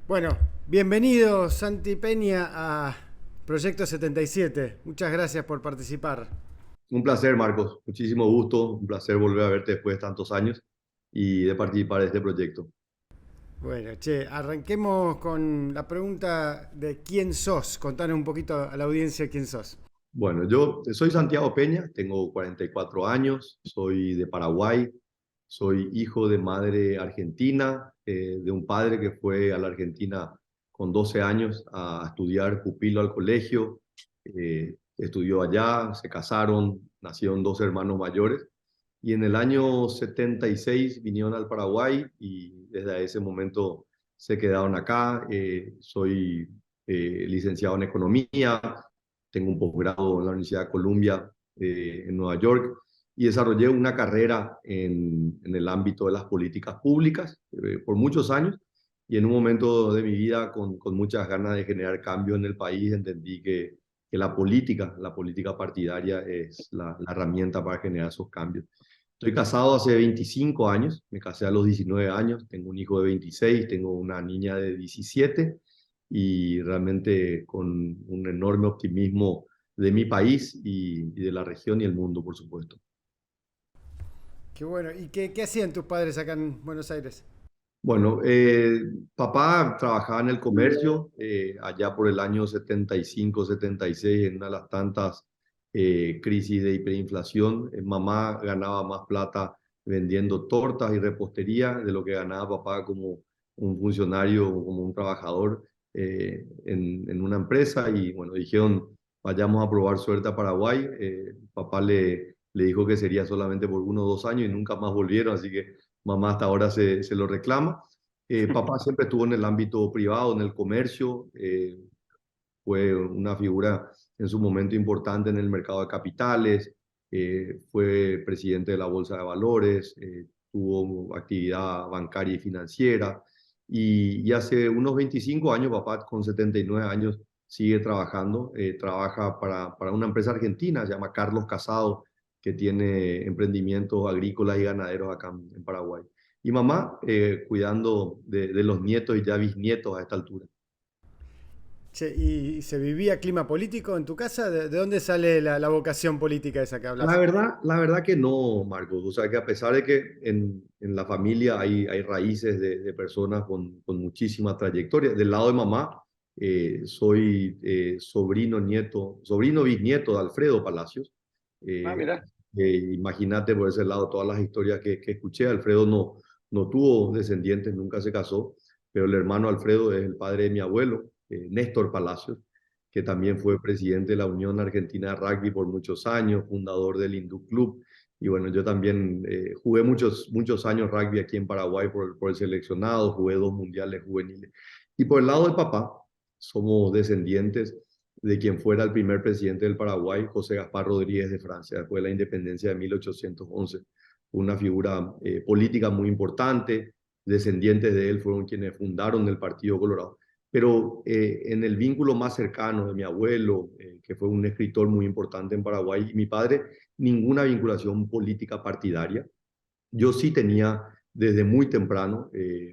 Bueno, bienvenido Santi Peña a Proyecto 77. Muchas gracias por participar. Un placer, Marcos. Muchísimo gusto. Un placer volver a verte después de tantos años y de participar de este proyecto. Bueno, che, arranquemos con la pregunta de quién sos. Contanos un poquito a la audiencia quién sos. Bueno, yo soy Santiago Peña, tengo 44 años, soy de Paraguay, soy hijo de madre argentina, de un padre que fue a la Argentina con 12 años a estudiar pupilo al colegio, estudió allá, se casaron, nacieron dos hermanos mayores y en el año 76 vinieron al Paraguay y desde ese momento se quedaron acá. Soy licenciado en economía, tengo un posgrado en la Universidad de Columbia en Nueva York y desarrollé una carrera en el ámbito de las políticas públicas por muchos años y en un momento de mi vida con muchas ganas de generar cambio en el país entendí que la política partidaria es la herramienta para generar esos cambios. Estoy casado hace 25 años, me casé a los 19 años, tengo un hijo de 26, tengo una niña de 17 y realmente con un enorme optimismo de mi país y de la región y el mundo, por supuesto. Qué bueno. ¿Y qué hacían tus padres acá en Buenos Aires? Bueno, papá trabajaba en el comercio allá por el año 75, 76, en una de las tantas crisis de hiperinflación. Mamá ganaba más plata vendiendo tortas y repostería de lo que ganaba papá como un funcionario, como un trabajador en una empresa. Y bueno, dijeron, vayamos a probar suerte a Paraguay. Papá le dijo que sería solamente por 1 o 2 años y nunca más volvieron, así que mamá hasta ahora se lo reclama. Papá siempre estuvo en el ámbito privado, en el comercio, fue una figura en su momento importante en el mercado de capitales, fue presidente de la Bolsa de Valores, tuvo actividad bancaria y financiera, y hace unos 25 años, papá con 79 años sigue trabajando, trabaja para una empresa argentina, se llama Carlos Casado, que tiene emprendimientos agrícolas y ganaderos acá en Paraguay. Y mamá cuidando de los nietos y ya bisnietos a esta altura. Che, ¿y se vivía clima político en tu casa? ¿De dónde sale la vocación política esa que hablas? La verdad que no, Marcos. O sea, que a pesar de que en la familia hay raíces de personas con muchísima trayectoria, del lado de mamá, soy sobrino bisnieto de Alfredo Palacios. Ah, Eh, mira. Imagínate por ese lado todas las historias que escuché. Alfredo no tuvo descendientes, nunca se casó, pero el hermano Alfredo es el padre de mi abuelo, Néstor Palacios, que también fue presidente de la Unión Argentina de Rugby por muchos años, fundador del Hindú Club. Y bueno, yo también jugué muchos años rugby aquí en Paraguay por el seleccionado, jugué 2 mundiales juveniles. Y por el lado del papá, somos descendientes de quien fuera el primer presidente del Paraguay, José Gaspar Rodríguez de Francia, después de la independencia de 1811. Una figura política muy importante, descendientes de él fueron quienes fundaron el Partido Colorado, pero en el vínculo más cercano de mi abuelo, que fue un escritor muy importante en Paraguay, y mi padre, ninguna vinculación política partidaria. Yo sí tenía desde muy temprano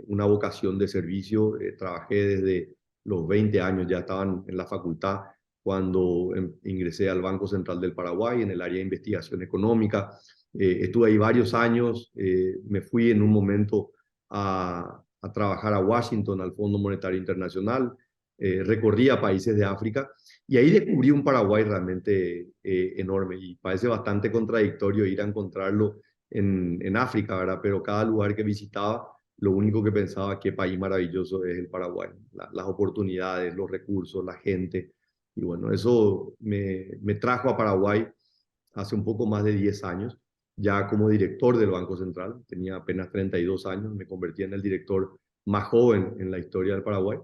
una vocación de servicio, trabajé desde los 20 años, ya estaban en la facultad cuando ingresé al Banco Central del Paraguay en el área de investigación económica. Estuve ahí varios años, me fui en un momento a trabajar a Washington, al Fondo Monetario Internacional, recorría países de África y ahí descubrí un Paraguay realmente enorme y parece bastante contradictorio ir a encontrarlo en África, ¿verdad? Pero cada lugar que visitaba, lo único que pensaba, qué país maravilloso es el Paraguay, las oportunidades, los recursos, la gente. Y bueno, eso me trajo a Paraguay hace un poco más de 10 años, ya como director del Banco Central, tenía apenas 32 años, me convertí en el director más joven en la historia del Paraguay.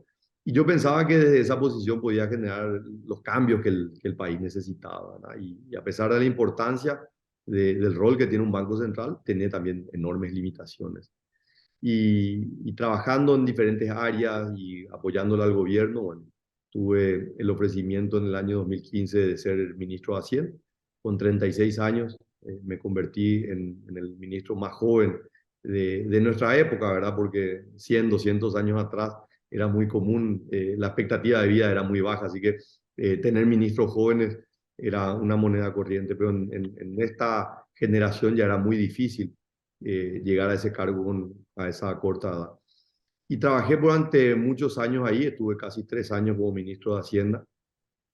Y yo pensaba que desde esa posición podía generar los cambios que el país necesitaba, ¿verdad? Y a pesar de la importancia del rol que tiene un banco central, tiene también enormes limitaciones. Y trabajando en diferentes áreas y apoyándole al gobierno, bueno, tuve el ofrecimiento en el año 2015 de ser ministro de Hacienda. Con 36 años me convertí en el ministro más joven de nuestra época, ¿verdad? Porque 100, 200 años atrás era muy común, la expectativa de vida era muy baja, así que tener ministros jóvenes era una moneda corriente, pero en esta generación ya era muy difícil llegar a ese cargo a esa corta edad. Y trabajé durante muchos años ahí, estuve casi 3 años como ministro de Hacienda,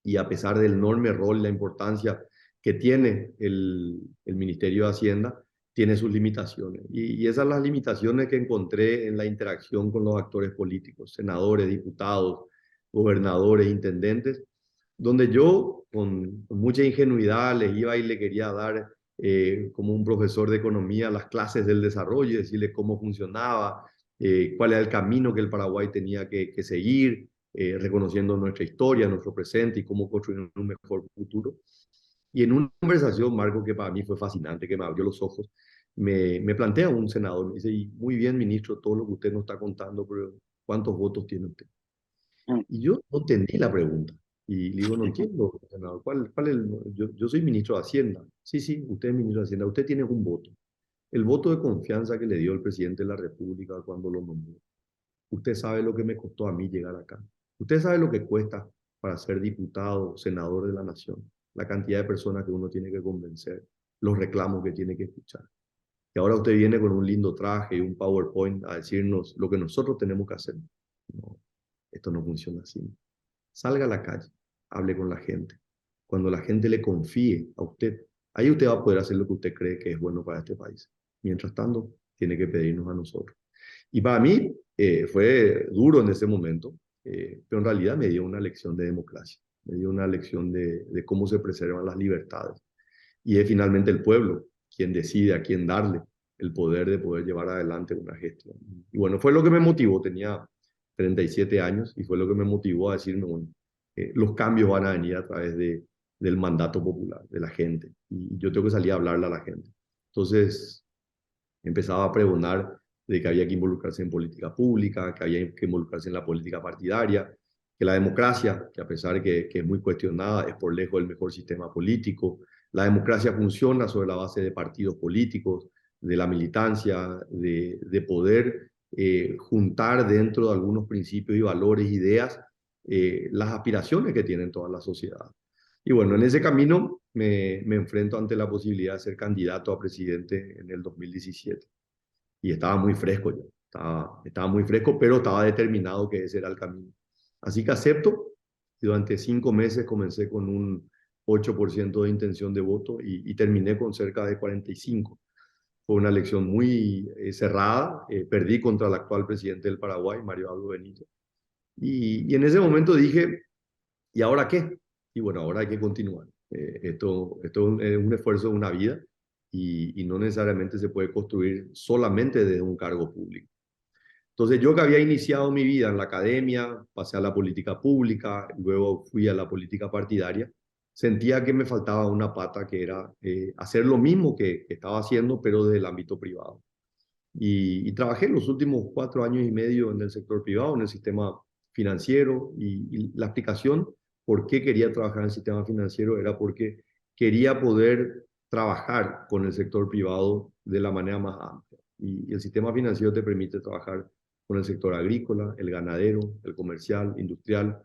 y a pesar del enorme rol y la importancia que tiene el Ministerio de Hacienda, tiene sus limitaciones. Y esas son las limitaciones que encontré en la interacción con los actores políticos, senadores, diputados, gobernadores, intendentes, donde yo con mucha ingenuidad les iba y le quería dar como un profesor de economía las clases del desarrollo, decirles cómo funcionaba, cuál era el camino que el Paraguay tenía que seguir, reconociendo nuestra historia, nuestro presente y cómo construir un mejor futuro. Y en una conversación, Marco, que para mí fue fascinante, que me abrió los ojos, me plantea un senador, me dice, y muy bien, ministro, todo lo que usted nos está contando, pero ¿cuántos votos tiene usted? Mm. Y yo no entendí la pregunta. Y le digo, no entiendo, senador, ¿cuál es yo soy ministro de Hacienda. Sí, sí, usted es ministro de Hacienda, usted tiene un voto. El voto de confianza que le dio el presidente de la República cuando lo nombró. Usted sabe lo que me costó a mí llegar acá. Usted sabe lo que cuesta para ser diputado, senador de la nación, la cantidad de personas que uno tiene que convencer, los reclamos que tiene que escuchar. Y ahora usted viene con un lindo traje y un PowerPoint a decirnos lo que nosotros tenemos que hacer. No, esto no funciona así. Salga a la calle, hable con la gente. Cuando la gente le confíe a usted, ahí usted va a poder hacer lo que usted cree que es bueno para este país. Mientras tanto, tiene que pedirnos a nosotros. Y para mí fue duro en ese momento, pero en realidad me dio una lección de democracia, me dio una lección de cómo se preservan las libertades. Y es finalmente el pueblo quien decide a quién darle el poder de poder llevar adelante una gestión. Y bueno, fue lo que me motivó, tenía 37 años y fue lo que me motivó a decirme, bueno, los cambios van a venir a través del mandato popular, de la gente. Y yo tengo que salir a hablarle a la gente. Entonces, empezaba a pregonar de que había que involucrarse en política pública, que había que involucrarse en la política partidaria, que la democracia, que a pesar de que es muy cuestionada, es por lejos el mejor sistema político. La democracia funciona sobre la base de partidos políticos, de la militancia, de poder juntar dentro de algunos principios y valores, ideas, las aspiraciones que tienen todas las sociedades. Y bueno, en ese camino me enfrento ante la posibilidad de ser candidato a presidente en el 2017. Y estaba muy fresco yo, estaba muy fresco, pero estaba determinado que ese era el camino. Así que acepto, y durante 5 meses comencé con un 8% de intención de voto y terminé con cerca de 45%. Fue una elección muy cerrada, perdí contra el actual presidente del Paraguay, Mario Abdo Benito. Y en ese momento dije, ¿y ahora qué? Y bueno, ahora hay que continuar. Esto es un esfuerzo de una vida y no necesariamente se puede construir solamente desde un cargo público. Entonces yo que había iniciado mi vida en la academia, pasé a la política pública, luego fui a la política partidaria, sentía que me faltaba una pata que era hacer lo mismo que estaba haciendo, pero desde el ámbito privado. Y trabajé los últimos 4 años y medio en el sector privado, en el sistema financiero, y la explicación por qué quería trabajar en el sistema financiero era porque quería poder trabajar con el sector privado de la manera más amplia. Y el sistema financiero te permite trabajar con el sector agrícola, el ganadero, el comercial, industrial,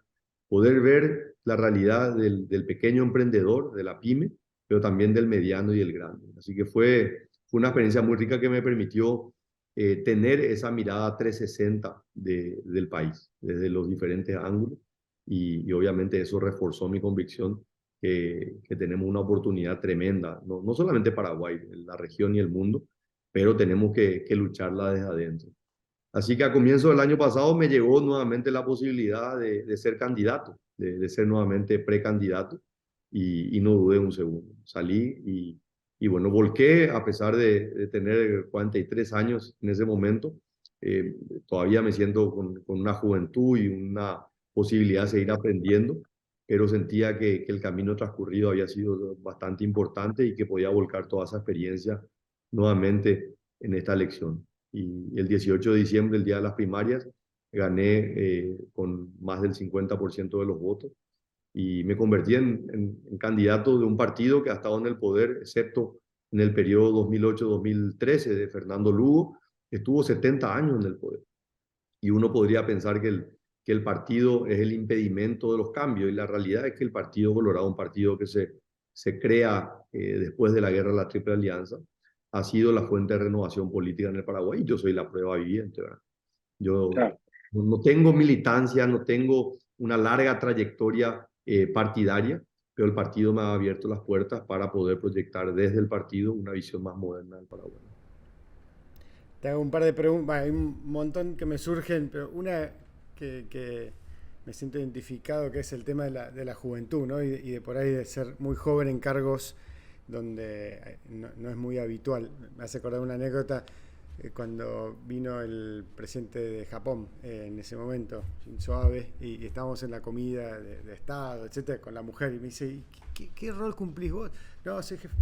poder ver la realidad del pequeño emprendedor, de la pyme, pero también del mediano y el grande. Así que fue una experiencia muy rica que me permitió tener esa mirada 360 del país, desde los diferentes ángulos, y obviamente eso reforzó mi convicción que tenemos una oportunidad tremenda, no solamente Paraguay, la región y el mundo, pero tenemos que lucharla desde adentro. Así que a comienzo del año pasado me llegó nuevamente la posibilidad de ser candidato, de ser nuevamente precandidato, y no dudé un segundo. Salí y bueno, volqué a pesar de tener 43 años en ese momento. Todavía me siento con una juventud y una posibilidad de seguir aprendiendo, pero sentía que el camino transcurrido había sido bastante importante y que podía volcar toda esa experiencia nuevamente en esta elección. Y el 18 de diciembre, el día de las primarias, gané con más del 50% de los votos y me convertí en candidato de un partido que ha estado en el poder, excepto en el periodo 2008-2013 de Fernando Lugo, estuvo 70 años en el poder. Y uno podría pensar que que el partido es el impedimento de los cambios, y la realidad es que el Partido Colorado, un partido que se crea después de la guerra de la Triple Alianza, ha sido la fuente de renovación política en el Paraguay, y yo soy la prueba viviente, ¿verdad? Yo Claro. no tengo militancia, no tengo una larga trayectoria partidaria, pero el partido me ha abierto las puertas para poder proyectar desde el partido una visión más moderna del Paraguay. Te hago un par de preguntas, hay un montón que me surgen, pero una que me siento identificado, que es el tema de la juventud, ¿no? Y de por ahí de ser muy joven en cargos donde no es muy habitual. Me hace acordar una anécdota cuando vino el presidente de Japón en ese momento, Shinzo Abe, y estábamos en la comida de Estado, etcétera, con la mujer, y me dice, ¿y qué rol cumplís vos? No, soy jefe.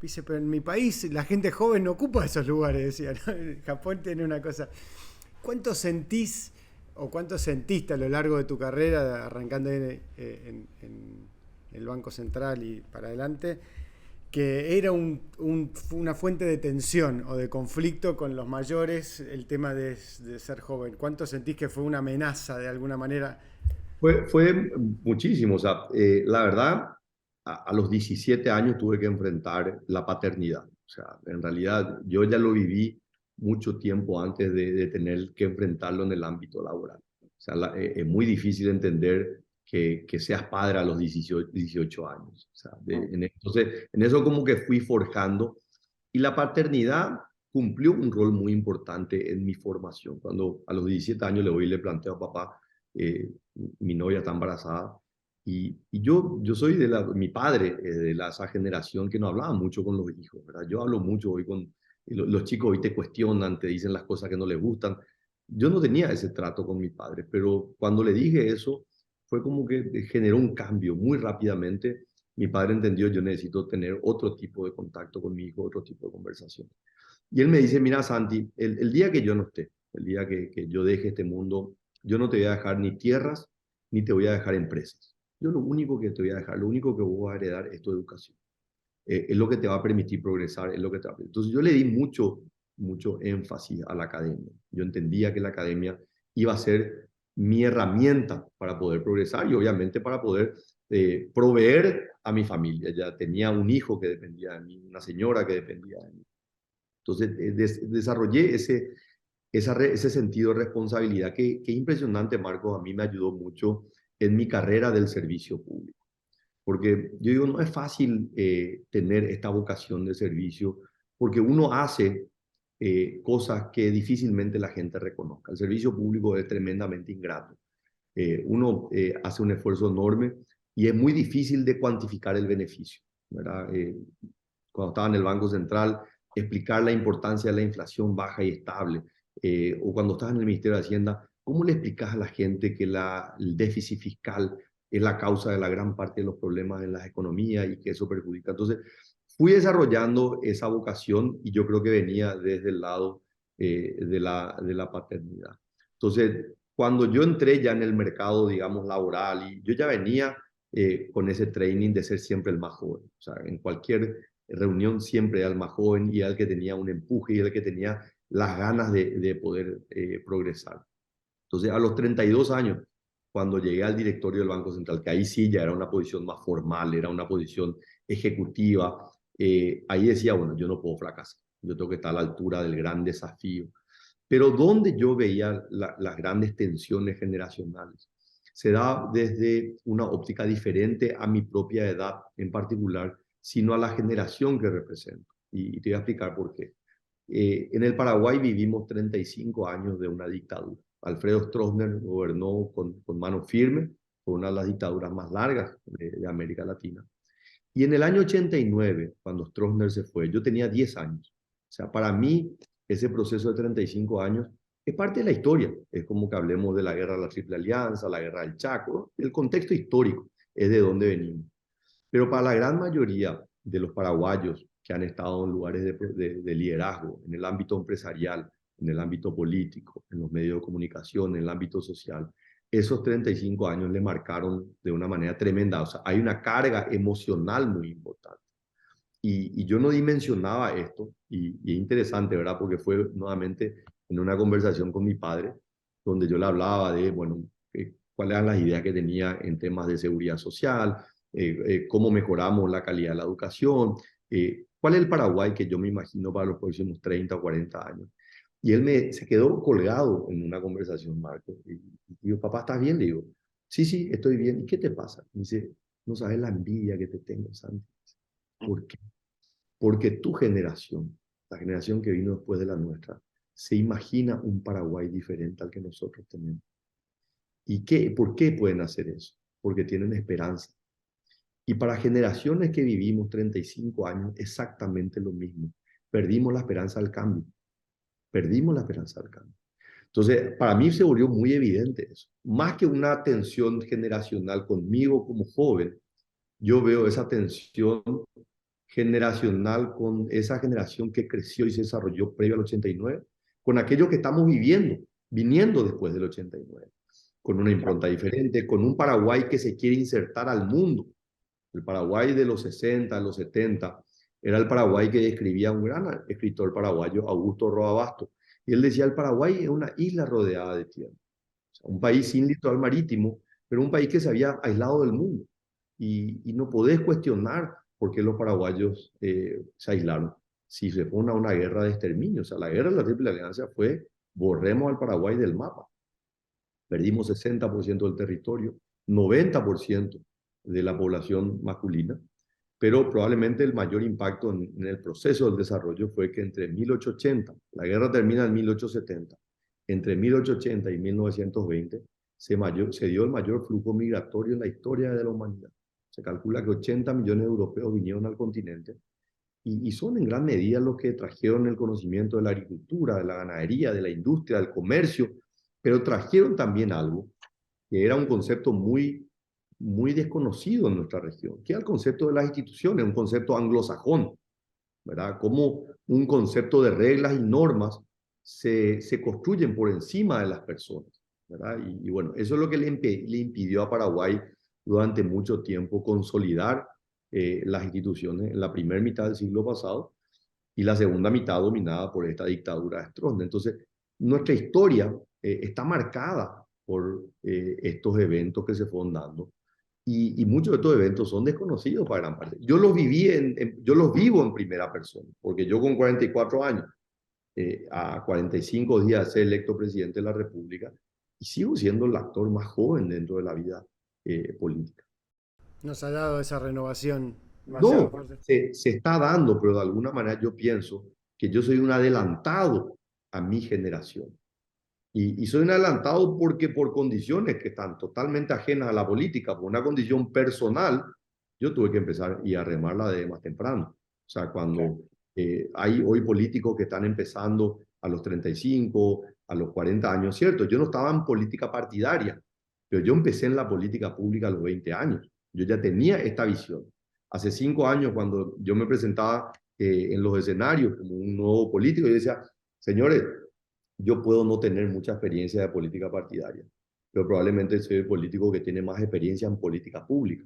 Dice, pero en mi país la gente joven no ocupa esos lugares, decía, ¿no? Japón tiene una cosa. ¿Cuánto sentís o cuánto sentiste a lo largo de tu carrera, arrancando en el Banco Central y para adelante, que era una fuente de tensión o de conflicto con los mayores el tema de ser joven? ¿Cuánto sentís que fue una amenaza de alguna manera? Fue muchísimo, o sea, la verdad, a los 17 años tuve que enfrentar la paternidad. O sea, en realidad yo ya lo viví mucho tiempo antes de tener que enfrentarlo en el ámbito laboral. O sea, es muy difícil entender que seas padre a los 18 años. O sea, entonces, en eso como que fui forjando, y la paternidad cumplió un rol muy importante en mi formación. Cuando a los 17 años le voy y le planteo a papá, eh, mi novia está embarazada, y yo soy mi padre de esa generación que no hablaba mucho con los hijos, ¿verdad? Yo hablo mucho hoy con los chicos, hoy te cuestionan, te dicen las cosas que no les gustan. Yo no tenía ese trato con mi padre, pero cuando le dije eso, fue como que generó un cambio muy rápidamente. Mi padre entendió, yo necesito tener otro tipo de contacto con mi hijo, otro tipo de conversación. Y él me dice, mira, Santi, el día que yo no esté, el día que yo deje este mundo, yo no te voy a dejar ni tierras, ni te voy a dejar empresas. Yo lo único que te voy a dejar, lo único que vos vas a heredar es tu educación. Es lo que te va a permitir progresar, es lo que te va a... Entonces yo le di mucho énfasis a la academia. Yo entendía que la academia iba a ser mi herramienta para poder progresar y obviamente para poder proveer a mi familia. Ya tenía un hijo que dependía de mí, una señora que dependía de mí. Entonces desarrollé ese sentido de responsabilidad que impresionante, Marcos, a mí me ayudó mucho en mi carrera del servicio público. Porque yo digo, no es fácil tener esta vocación de servicio, porque uno hace cosas que difícilmente la gente reconozca. El servicio público es tremendamente ingrato. Uno hace un esfuerzo enorme y es muy difícil de cuantificar el beneficio, ¿verdad? Cuando estaba en el Banco Central, explicar la importancia de la inflación baja y estable, o cuando estás en el Ministerio de Hacienda, ¿cómo le explicas a la gente que el déficit fiscal es la causa de la gran parte de los problemas en las economías y que eso perjudica? Entonces, fui desarrollando esa vocación y yo creo que venía desde el lado de la paternidad. Entonces, cuando yo entré ya en el mercado, digamos, laboral, y yo ya venía con ese training de ser siempre el más joven. O sea, en cualquier reunión siempre era el más joven y era el que tenía un empuje y el que tenía las ganas de poder progresar. Entonces, a los 32 años, cuando llegué al directorio del Banco Central, que ahí sí ya era una posición más formal, era una posición ejecutiva, ahí decía, bueno, yo no puedo fracasar, yo tengo que estar a la altura del gran desafío. Pero donde yo veía las grandes tensiones generacionales, se da desde una óptica diferente a mi propia edad en particular, sino a la generación que represento. Y te voy a explicar por qué. En el Paraguay vivimos 35 años de una dictadura. Alfredo Stroessner gobernó con mano firme, fue una de las dictaduras más largas de América Latina. Y en el año 89, cuando Stroessner se fue, yo tenía 10 años. O sea, para mí, ese proceso de 35 años es parte de la historia. Es como que hablemos de la guerra de la Triple Alianza, la guerra del Chaco. El contexto histórico es de dónde venimos. Pero para la gran mayoría de los paraguayos que han estado en lugares de liderazgo, en el ámbito empresarial, en el ámbito político, en los medios de comunicación, en el ámbito social, esos 35 años le marcaron de una manera tremenda. O sea, hay una carga emocional muy importante. Y yo no dimensionaba esto, y es interesante, ¿verdad? Porque fue nuevamente en una conversación con mi padre, donde yo le hablaba de, bueno, cuáles eran las ideas que tenía en temas de seguridad social, cómo mejoramos la calidad de la educación, cuál es el Paraguay que yo me imagino para los próximos 30 o 40 años. Y él se quedó colgado en una conversación, Marco. Y digo, papá, ¿estás bien? Le digo, sí, sí, estoy bien. ¿Y qué te pasa? Me dice, no sabes la envidia que te tengo, Santi. ¿Por qué? Porque tu generación, la generación que vino después de la nuestra, se imagina un Paraguay diferente al que nosotros tenemos. ¿Y por qué pueden hacer eso? Porque tienen esperanza. Y para generaciones que vivimos 35 años, exactamente lo mismo. Perdimos la esperanza al cambio. Perdimos la esperanza al cambio. Entonces, para mí se volvió muy evidente eso. Más que una tensión generacional conmigo como joven, yo veo esa tensión generacional con esa generación que creció y se desarrolló previo al 89, con aquello que estamos viviendo, viniendo después del 89, con una impronta diferente, con un Paraguay que se quiere insertar al mundo. El Paraguay de los 60, los 70, era el Paraguay que describía un gran escritor paraguayo, Augusto Roa Bastos. Y él decía, el Paraguay es una isla rodeada de tierra. O sea, un país sin litoral marítimo, pero un país que se había aislado del mundo. Y no podés cuestionar por qué los paraguayos se aislaron. Si se fue una guerra de exterminio, o sea, la guerra de la Triple Alianza fue, borremos al Paraguay del mapa. Perdimos 60% del territorio, 90% de la población masculina, pero probablemente el mayor impacto en el proceso del desarrollo fue que entre 1880, la guerra termina en 1870, entre 1880 y 1920 se dio el mayor flujo migratorio en la historia de la humanidad. Se calcula que 80 millones de europeos vinieron al continente y son en gran medida los que trajeron el conocimiento de la agricultura, de la ganadería, de la industria, del comercio, pero trajeron también algo que era un concepto muy desconocido en nuestra región, que era el concepto de las instituciones, un concepto anglosajón, ¿verdad? Como un concepto de reglas y normas se construyen por encima de las personas, ¿verdad? Y bueno, eso es lo que le impidió a Paraguay durante mucho tiempo consolidar las instituciones en la primera mitad del siglo pasado y la segunda mitad dominada por esta dictadura de Stroessner. Entonces, nuestra historia está marcada por estos eventos que se fueron dando y muchos de estos eventos son desconocidos para gran parte. Yo los yo los vivo en primera persona, porque yo con 44 años, a 45 días de ser electo presidente de la República, y sigo siendo el actor más joven dentro de la vida política. Nos ha dado esa renovación demasiado No, fuerte. se está dando, pero de alguna manera yo pienso que yo soy un adelantado a mi generación. Y soy un adelantado porque por condiciones que están totalmente ajenas a la política, por una condición personal, yo tuve que empezar y a remarla de más temprano. O sea, cuando hay hoy políticos que están empezando a los 35, a los 40 años, ¿cierto? Yo no estaba en política partidaria, pero yo empecé en la política pública a los 20 años. Yo ya tenía esta visión. Hace 5 años, cuando yo me presentaba en los escenarios como un nuevo político, yo decía, señores, yo puedo no tener mucha experiencia de política partidaria, pero probablemente soy el político que tiene más experiencia en política pública,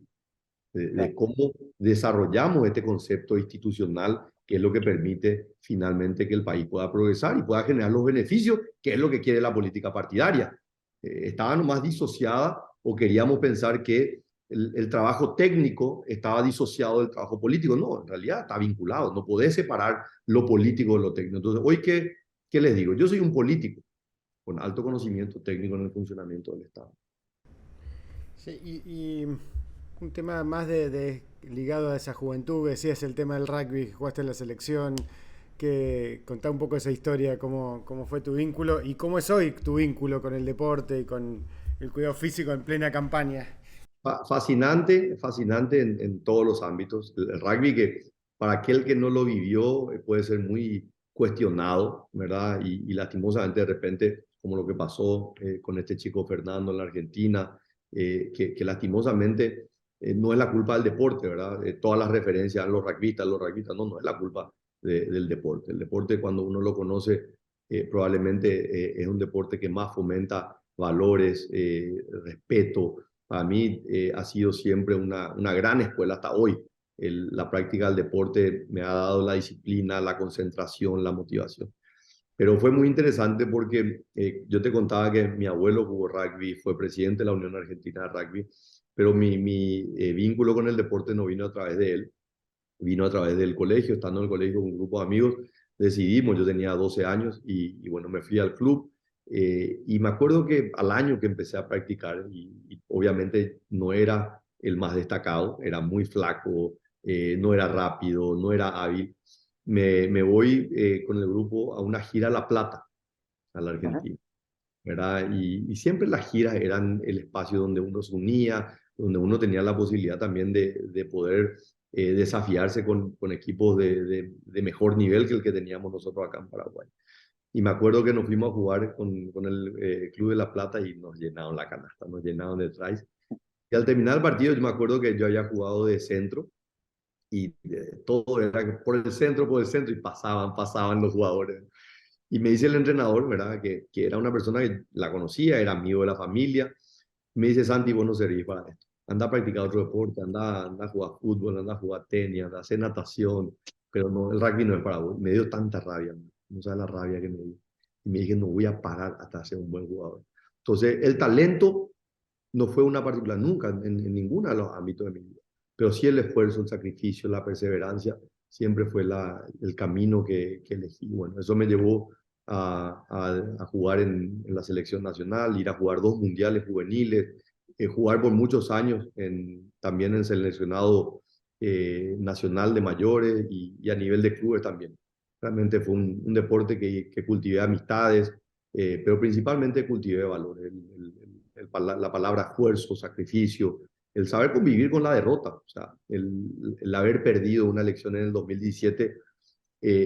de cómo desarrollamos este concepto institucional que es lo que permite finalmente que el país pueda progresar y pueda generar los beneficios, que es lo que quiere la política partidaria. Estaba nomás disociada o queríamos pensar que el trabajo técnico estaba disociado del trabajo político. No, en realidad está vinculado, no podés separar lo político de lo técnico. Entonces, hoy, ¿qué les digo? Yo soy un político con alto conocimiento técnico en el funcionamiento del Estado. Sí, y un tema más ligado a esa juventud, decías el tema del rugby, jugaste en la selección, que contá un poco esa historia, cómo fue tu vínculo y cómo es hoy tu vínculo con el deporte y con el cuidado físico en plena campaña. Fascinante, fascinante en todos los ámbitos. El rugby que para aquel que no lo vivió puede ser muy cuestionado, ¿verdad? Y lastimosamente de repente, como lo que pasó con este chico Fernando en la Argentina, que lastimosamente no es la culpa del deporte, ¿verdad? Todas las referencias a los rugbyistas, no, no es la culpa del deporte. El deporte cuando uno lo conoce probablemente es un deporte que más fomenta valores, respeto. Para mí ha sido siempre una gran escuela hasta hoy. La práctica del deporte me ha dado la disciplina, la concentración, la motivación. Pero fue muy interesante porque yo te contaba que mi abuelo jugó rugby, fue presidente de la Unión Argentina de Rugby, pero mi vínculo con el deporte no vino a través de él, vino a través del colegio, estando en el colegio con un grupo de amigos, decidimos, yo tenía 12 años y bueno, me fui al club y me acuerdo que al año que empecé a practicar, y obviamente no era el más destacado, era muy flaco, no era rápido, no era hábil, me voy con el grupo a una gira a La Plata, a la Ajá. Argentina, ¿verdad? Y siempre las giras eran el espacio donde uno se unía, donde uno tenía la posibilidad también de poder desafiarse con equipos de mejor nivel que el que teníamos nosotros acá en Paraguay. Y me acuerdo que nos fuimos a jugar con el Club de La Plata y nos llenaron la canasta, nos llenaron de tries. Y al terminar el partido, yo me acuerdo que yo había jugado de centro y todo era por el centro, y pasaban los jugadores. Y me dice el entrenador, ¿verdad? Que era una persona que la conocía, era amigo de la familia. Me dice, Santi, vos no servís para esto. Anda a practicar otro deporte, anda a jugar fútbol, anda a jugar tenis, anda a hacer natación, pero no, el rugby no es para vos. Me dio tanta rabia, no sabes la rabia que me dio. Y me dije, no voy a parar hasta ser un buen jugador. Entonces, el talento no fue una particular nunca en ninguno de los ámbitos de mi vida, pero sí el esfuerzo, el sacrificio, la perseverancia, siempre fue el camino que elegí. Bueno, eso me llevó a jugar en la selección nacional, ir a jugar 2 mundiales juveniles, jugar por muchos años también en seleccionado nacional de mayores y a nivel de clubes también. Realmente fue un deporte que cultivé amistades, pero principalmente cultivé valores, la palabra esfuerzo, sacrificio, el saber convivir con la derrota, o sea, el haber perdido una elección en el 2017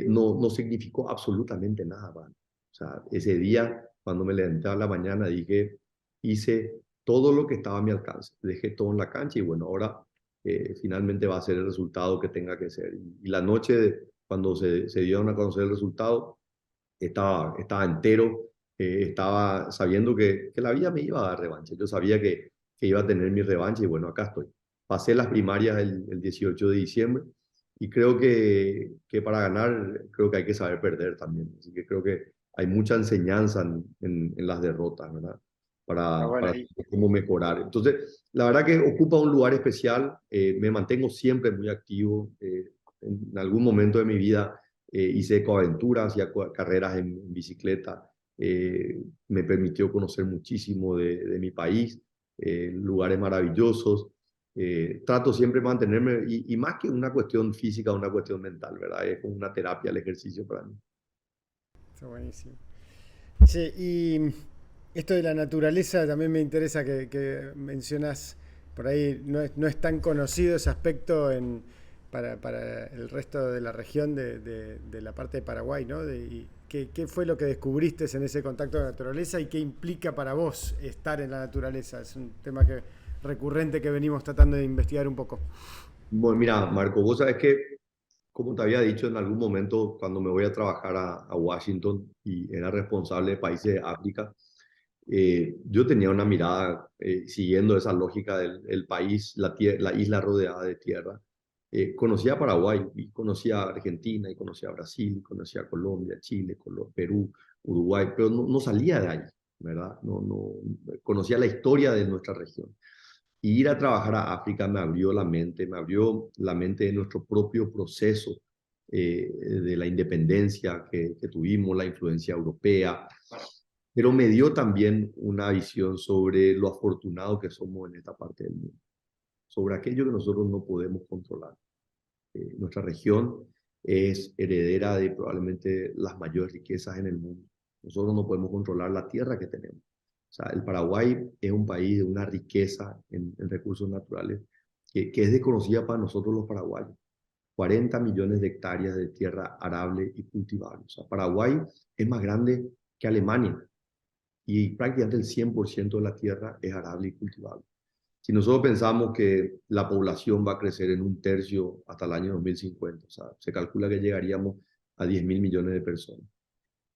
no significó absolutamente nada, man. O sea, ese día, cuando me levanté a la mañana, dije, hice todo lo que estaba a mi alcance, dejé todo en la cancha y bueno, ahora finalmente va a ser el resultado que tenga que ser. Y la noche, cuando se dieron a conocer el resultado, estaba entero, estaba sabiendo que la vida me iba a dar revancha. Yo sabía que iba a tener mi revancha y bueno, acá estoy. Pasé las primarias el 18 de diciembre y creo que para ganar creo que hay que saber perder también. Así que creo que hay mucha enseñanza en las derrotas, ¿verdad? Ah, bueno, Para cómo mejorar. Entonces, la verdad que ocupa un lugar especial. Me mantengo siempre muy activo. En algún momento de mi vida hice ecoaventuras, hacía carreras en bicicleta, me permitió conocer muchísimo de mi país, lugares maravillosos. Trato siempre de mantenerme, y más que una cuestión física, una cuestión mental, ¿verdad? Es como una terapia el ejercicio para mí. está buenísimo. Sí, y esto de la naturaleza también me interesa que mencionas, por ahí no es tan conocido ese aspecto para el resto de la región de la parte de Paraguay, ¿no? Y qué fue lo que descubriste en ese contacto con la naturaleza y qué implica para vos estar en la naturaleza? Es un tema recurrente que venimos tratando de investigar un poco. Bueno, mira, Marco, vos sabes que, como te había dicho en algún momento, cuando me voy a trabajar a Washington y era responsable de países de África, yo tenía una mirada siguiendo esa lógica del país, la isla rodeada de tierra. Conocía Paraguay, y conocía Argentina, y conocía Brasil, y conocía Colombia, Chile, Perú, Uruguay, pero no salía de ahí, ¿verdad? No, conocía la historia de nuestra región. Y ir a trabajar a África me abrió la mente de nuestro propio proceso de la independencia que tuvimos, la influencia europea, pero me dio también una visión sobre lo afortunado que somos en esta parte del mundo, sobre aquello que nosotros no podemos controlar. Nuestra región es heredera de probablemente las mayores riquezas en el mundo. Nosotros no podemos controlar la tierra que tenemos. O sea, el Paraguay es un país de una riqueza en recursos naturales que es desconocida para nosotros los paraguayos. 40 millones de hectáreas de tierra arable y cultivable. O sea, Paraguay es más grande que Alemania y prácticamente el 100% de la tierra es arable y cultivable. Si nosotros pensamos que la población va a crecer en un tercio hasta el año 2050, o sea, se calcula que llegaríamos a 10.000 millones de personas,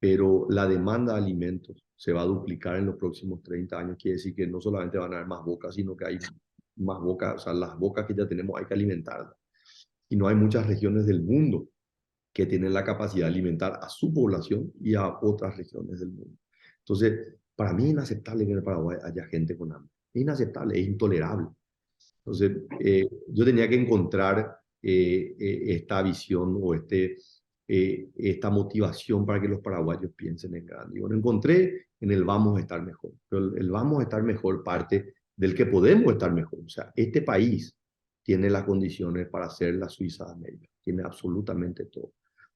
pero la demanda de alimentos se va a duplicar en los próximos 30 años, quiere decir que no solamente van a haber más bocas, sino que hay más bocas, o sea, las bocas que ya tenemos hay que alimentarlas. Y no hay muchas regiones del mundo que tienen la capacidad de alimentar a su población y a otras regiones del mundo. Entonces, para mí es inaceptable que en el Paraguay haya gente con hambre. Es inaceptable, es intolerable. Entonces, yo tenía que encontrar esta visión o esta motivación para que los paraguayos piensen en grande. Y bueno, encontré en el vamos a estar mejor. Pero el vamos a estar mejor parte del que podemos estar mejor. O sea, este país tiene las condiciones para ser la Suiza de América. Tiene absolutamente todo.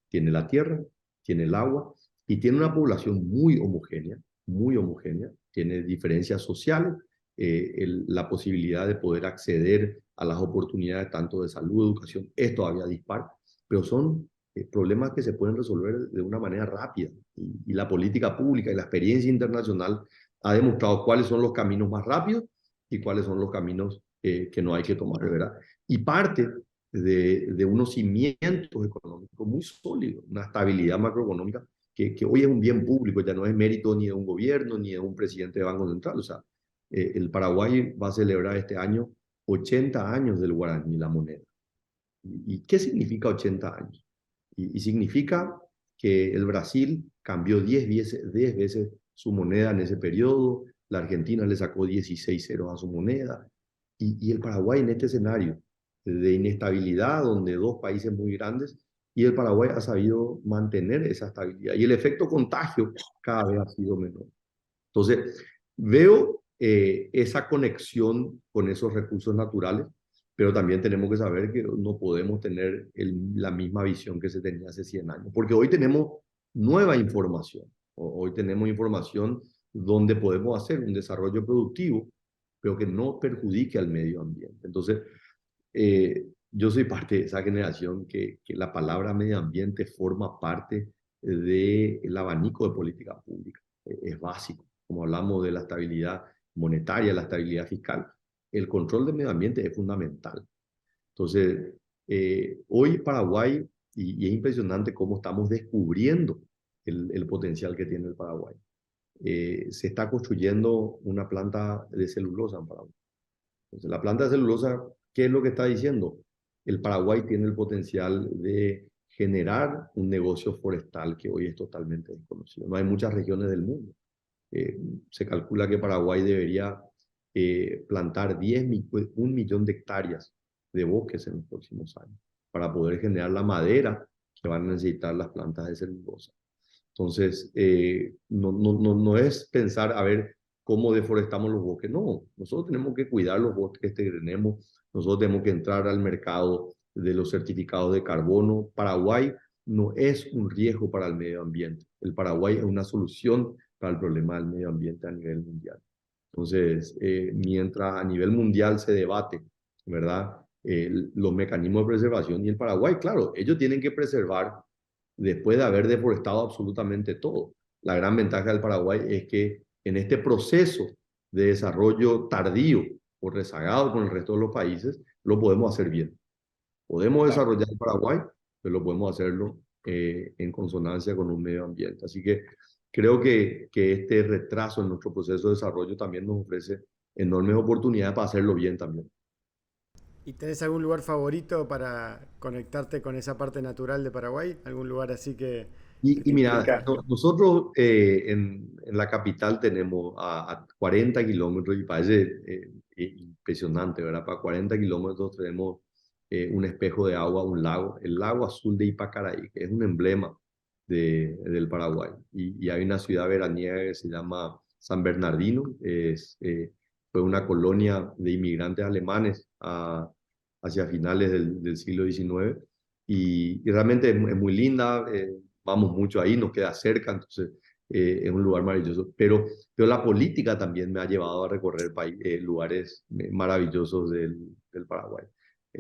Tiene la tierra, tiene el agua y tiene una población muy homogénea, muy homogénea. Tiene diferencias sociales, la posibilidad de poder acceder a las oportunidades tanto de salud, educación, es todavía dispar, pero son problemas que se pueden resolver de una manera rápida. Y la política pública y la experiencia internacional ha demostrado cuáles son los caminos más rápidos y cuáles son los caminos que no hay que tomar, ¿verdad? Y parte de unos cimientos económicos muy sólidos, una estabilidad macroeconómica que hoy es un bien público, ya no es mérito ni de un gobierno ni de un presidente de Banco Central. O sea, el Paraguay va a celebrar este año 80 años del guaraní, la moneda. ¿Y qué significa 80 años? Y significa que el Brasil cambió 10 veces su moneda en ese periodo, la Argentina le sacó 16 ceros a su moneda, y el Paraguay en este escenario de inestabilidad, donde dos países muy grandes, y el Paraguay ha sabido mantener esa estabilidad, y el efecto contagio cada vez ha sido menor. Entonces, veo esa conexión con esos recursos naturales, pero también tenemos que saber que no podemos tener la misma visión que se tenía hace 100 años, porque hoy tenemos nueva información, hoy tenemos información donde podemos hacer un desarrollo productivo, pero que no perjudique al medio ambiente. Entonces, yo soy parte de esa generación que la palabra medio ambiente forma parte del abanico de política pública. Es básico. Como hablamos de la estabilidad monetaria, la estabilidad fiscal, el control del medio ambiente es fundamental. Entonces, hoy Paraguay, y es impresionante cómo estamos descubriendo el potencial que tiene el Paraguay. Se está construyendo una planta de celulosa en Paraguay. Entonces, la planta de celulosa, ¿qué es lo que está diciendo? El Paraguay tiene el potencial de generar un negocio forestal que hoy es totalmente desconocido. No hay muchas regiones del mundo. Se calcula que Paraguay debería plantar 1 millón de hectáreas de bosques en los próximos años para poder generar la madera que van a necesitar las plantas de celulosa. Entonces, no es pensar a ver cómo deforestamos los bosques. No, nosotros tenemos que cuidar los bosques que tenemos. Nosotros tenemos que entrar al mercado de los certificados de carbono. Paraguay no es un riesgo para el medio ambiente. El Paraguay es una solución para el problema del medio ambiente a nivel mundial. Entonces, mientras a nivel mundial se debate, ¿verdad? Los mecanismos de preservación y el Paraguay, claro, ellos tienen que preservar después de haber deforestado absolutamente todo. La gran ventaja del Paraguay es que en este proceso de desarrollo tardío o rezagado con el resto de los países, lo podemos hacer bien. Podemos desarrollar el Paraguay, pero lo podemos hacerlo en consonancia con un medio ambiente. Así que creo que este retraso en nuestro proceso de desarrollo también nos ofrece enormes oportunidades para hacerlo bien también. ¿Y tenés algún lugar favorito para conectarte con esa parte natural de Paraguay? ¿Algún lugar así que Y te mira, implica? nosotros en la capital tenemos a 40 kilómetros y parece impresionante, ¿verdad? Para 40 kilómetros tenemos un espejo de agua, un lago, el lago azul de Ipacaraí, que es un emblema del Paraguay. Y hay una ciudad veraniega que se llama San Bernardino, fue una colonia de inmigrantes alemanes hacia finales del siglo XIX. Y realmente es muy linda, vamos mucho ahí, nos queda cerca, entonces es un lugar maravilloso. Pero la política también me ha llevado a recorrer lugares maravillosos del Paraguay.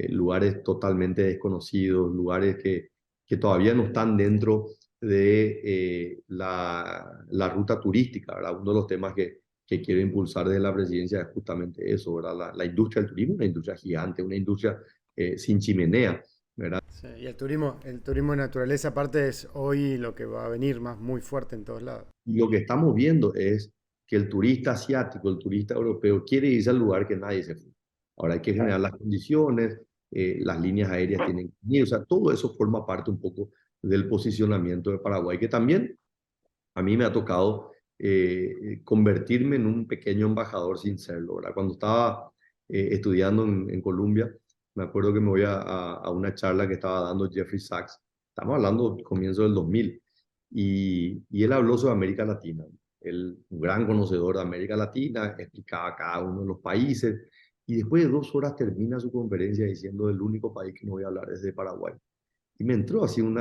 Lugares totalmente desconocidos, lugares que todavía no están dentro de la ruta turística, ¿verdad? Uno de los temas que quiero impulsar desde la presidencia es justamente eso, ¿verdad? La industria del turismo, una industria gigante, una industria sin chimenea, ¿verdad? Sí, y el turismo de naturaleza aparte es hoy lo que va a venir más muy fuerte en todos lados. Y lo que estamos viendo es que el turista asiático, el turista europeo, quiere irse al lugar que nadie se fue. Ahora hay que generar las condiciones, las líneas aéreas tienen que ir, o sea, todo eso forma parte un poco del posicionamiento de Paraguay, que también a mí me ha tocado convertirme en un pequeño embajador sin serlo, ¿verdad? Cuando estaba estudiando en Colombia, me acuerdo que me voy a una charla que estaba dando Jeffrey Sachs, estamos hablando del comienzo del 2000, y él habló sobre América Latina. Él, un gran conocedor de América Latina, explicaba cada uno de los países, y después de 2 horas termina su conferencia diciendo: el único país que no voy a hablar es de Paraguay. Y me entró así un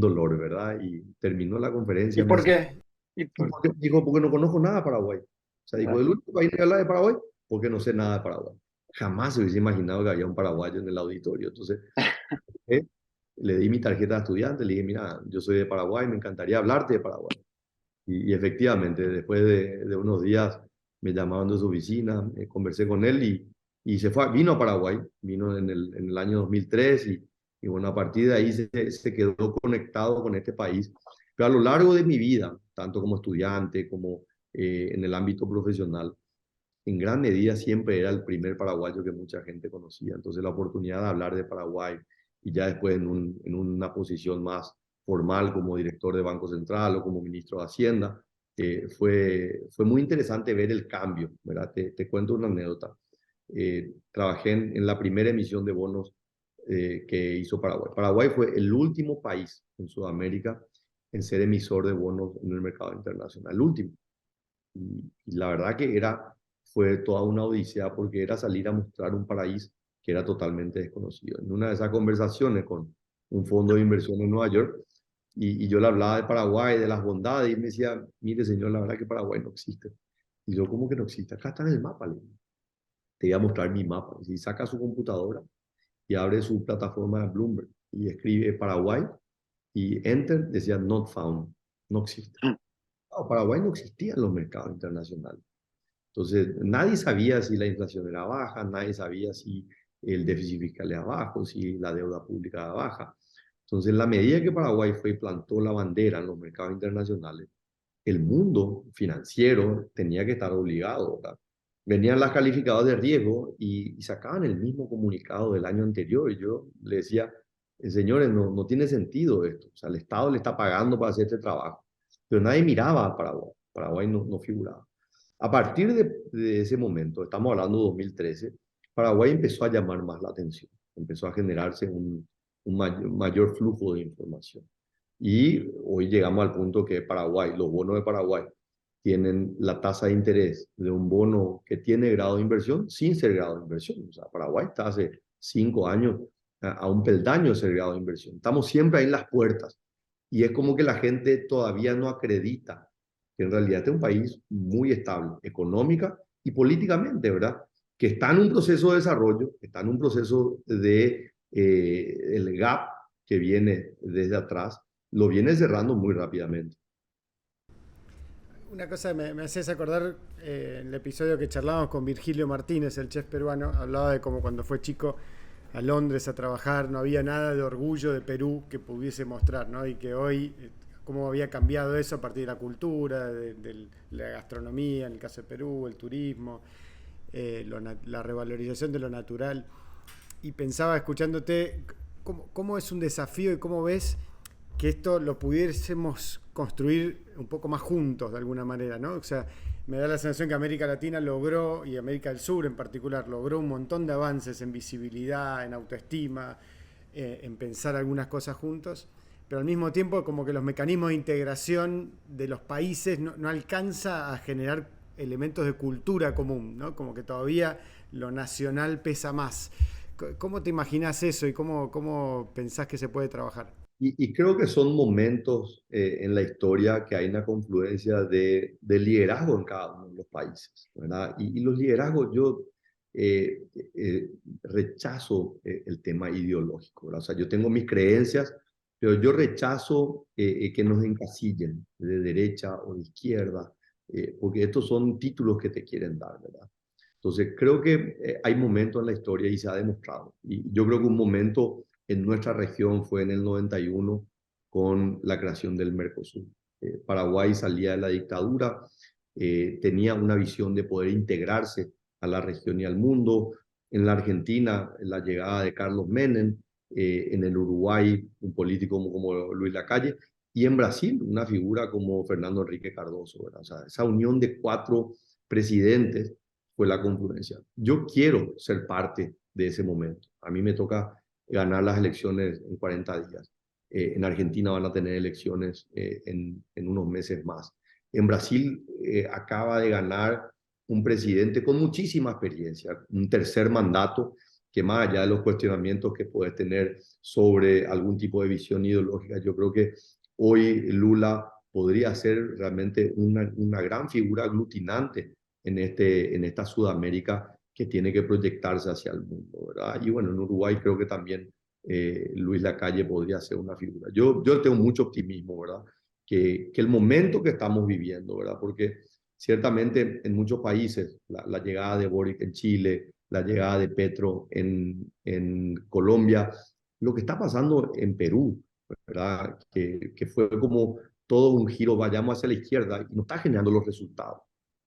dolor, ¿verdad? Y terminó la conferencia, ¿Y me por decía, qué? ¿Y ¿y por... por qué? Dijo: porque no conozco nada de Paraguay. O sea, dijo, ah, el único país que habla de Paraguay, porque no sé nada de Paraguay. Jamás se hubiese imaginado que había un paraguayo en el auditorio. Entonces, eh, le di mi tarjeta de estudiante, le dije: mira, yo soy de Paraguay, me encantaría hablarte de Paraguay. Y efectivamente, después de unos días me llamaron de su oficina, conversé con él y se fue, vino a Paraguay, vino en el año 2003 y bueno, a partir de ahí se quedó conectado con este país. Pero a lo largo de mi vida, tanto como estudiante como en el ámbito profesional, en gran medida siempre era el primer paraguayo que mucha gente conocía. Entonces la oportunidad de hablar de Paraguay y ya después en una posición más formal como director de Banco Central o como ministro de Hacienda, fue muy interesante ver el cambio, ¿verdad? Te cuento una anécdota. Trabajé en la primera emisión de bonos que hizo Paraguay. Paraguay fue el último país en Sudamérica en ser emisor de bonos en el mercado internacional, el último. Y la verdad que fue toda una odisea porque era salir a mostrar un país que era totalmente desconocido. En una de esas conversaciones con un fondo de inversión en Nueva York, y yo le hablaba de Paraguay, de las bondades, y me decía: mire señor, la verdad que Paraguay no existe. Y yo: ¿cómo que no existe? Acá está en el mapa. Te voy a mostrar mi mapa. Y saca su computadora y abre su plataforma de Bloomberg y escribe Paraguay y enter, decía not found, no existe. No, Paraguay no existía en los mercados internacionales. Entonces, nadie sabía si la inflación era baja, nadie sabía si el déficit fiscal era bajo, si la deuda pública era baja. Entonces, en la medida que Paraguay fue y plantó la bandera en los mercados internacionales, el mundo financiero tenía que estar obligado, ¿verdad? Venían las calificadoras de riesgo y sacaban el mismo comunicado del año anterior. Y yo le decía: señores, no tiene sentido esto. O sea, el Estado le está pagando para hacer este trabajo. Pero nadie miraba a Paraguay. Paraguay no figuraba. A partir de ese momento, estamos hablando de 2013, Paraguay empezó a llamar más la atención, empezó a generarse un mayor flujo de información. Y hoy llegamos al punto que Paraguay, los bonos de Paraguay, tienen la tasa de interés de un bono que tiene grado de inversión sin ser grado de inversión. O sea, Paraguay está hace 5 años a un peldaño de ser grado de inversión. Estamos siempre ahí en las puertas. Y es como que la gente todavía no acredita que en realidad este es un país muy estable, económica y políticamente, ¿verdad? Que está en un proceso de desarrollo, está en un proceso de el gap que viene desde atrás, lo viene cerrando muy rápidamente. Una cosa me haces acordar, en el episodio que charlábamos con Virgilio Martínez, el chef peruano, hablaba de cómo cuando fue chico a Londres a trabajar no había nada de orgullo de Perú que pudiese mostrar, ¿no? Y que hoy, cómo había cambiado eso a partir de la cultura, de la gastronomía, en el caso de Perú, el turismo, la revalorización de lo natural. Y pensaba, escuchándote, cómo es un desafío y cómo ves que esto lo pudiésemos construir un poco más juntos de alguna manera, ¿no? O sea, me da la sensación que América Latina logró, y América del Sur en particular, logró un montón de avances en visibilidad, en autoestima, en pensar algunas cosas juntos, pero al mismo tiempo como que los mecanismos de integración de los países no alcanza a generar elementos de cultura común, ¿no? Como que todavía lo nacional pesa más. ¿Cómo te imaginas eso y cómo pensás que se puede trabajar? Y creo que son momentos en la historia que hay una confluencia de liderazgo en cada uno de los países, ¿verdad? Y los liderazgos, yo eh, rechazo el tema ideológico, ¿verdad? O sea, yo tengo mis creencias, pero yo rechazo que nos encasillen de derecha o de izquierda, porque estos son títulos que te quieren dar, ¿verdad? Entonces, creo que hay momentos en la historia y se ha demostrado. Y yo creo que un momento en nuestra región fue en el 91 con la creación del Mercosur. Paraguay salía de la dictadura, tenía una visión de poder integrarse a la región y al mundo. En la Argentina, la llegada de Carlos Menem, en el Uruguay un político como Luis Lacalle, y en Brasil una figura como Fernando Enrique Cardoso, ¿verdad? O sea, esa unión de cuatro presidentes fue la confluencia. Yo quiero ser parte de ese momento. A mí me toca ganar las elecciones en 40 días. En Argentina van a tener elecciones en unos meses más. En Brasil acaba de ganar un presidente con muchísima experiencia, un tercer mandato, que más allá de los cuestionamientos que puedes tener sobre algún tipo de visión ideológica, yo creo que hoy Lula podría ser realmente una gran figura aglutinante en esta Sudamérica que tiene que proyectarse hacia el mundo, ¿verdad? Y bueno, en Uruguay creo que también Luis Lacalle podría ser una figura. Yo tengo mucho optimismo, ¿verdad? Que el momento que estamos viviendo, ¿verdad? Porque ciertamente en muchos países, la llegada de Boric en Chile, la llegada de Petro en Colombia, lo que está pasando en Perú, ¿verdad? Que fue como todo un giro, vayamos hacia la izquierda y no está generando los resultados,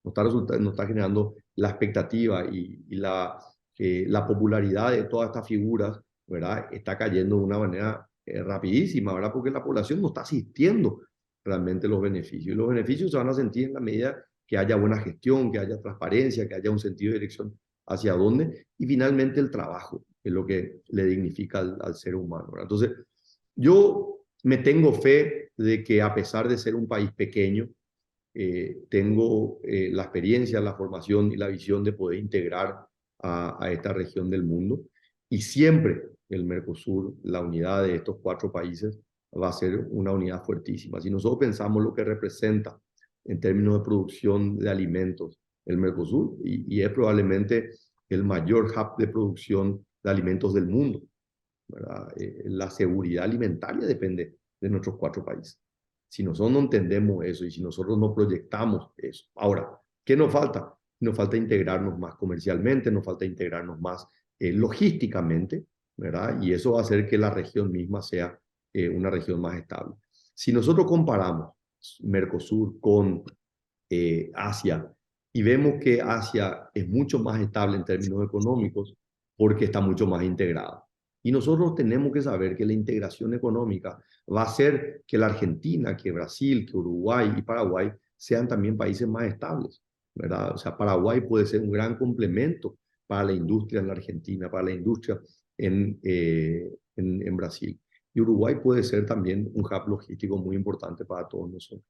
no está generando la expectativa la popularidad de todas estas figuras, ¿verdad? Está cayendo de una manera rapidísima, ¿verdad? Porque la población no está asistiendo realmente los beneficios. Y los beneficios se van a sentir en la medida que haya buena gestión, que haya transparencia, que haya un sentido de dirección hacia dónde, y finalmente el trabajo, que es lo que le dignifica al ser humano, ¿verdad? Entonces, yo me tengo fe de que a pesar de ser un país pequeño, tengo la experiencia, la formación y la visión de poder integrar a esta región del mundo. Y siempre el Mercosur, la unidad de estos cuatro países, va a ser una unidad fuertísima. Si nosotros pensamos lo que representa en términos de producción de alimentos el Mercosur, y es probablemente el mayor hub de producción de alimentos del mundo, ¿verdad? La seguridad alimentaria depende de nuestros cuatro países. Si nosotros no entendemos eso y si nosotros no proyectamos eso. Ahora, ¿qué nos falta? Nos falta integrarnos más comercialmente, nos falta integrarnos más logísticamente, ¿verdad? Y eso va a hacer que la región misma sea una región más estable. Si nosotros comparamos Mercosur con Asia y vemos que Asia es mucho más estable en términos económicos porque está mucho más integrada. Y nosotros tenemos que saber que la integración económica va a hacer que la Argentina, que Brasil, que Uruguay y Paraguay sean también países más estables, ¿verdad? O sea, Paraguay puede ser un gran complemento para la industria en la Argentina, para la industria en Brasil. Y Uruguay puede ser también un hub logístico muy importante para todos nosotros.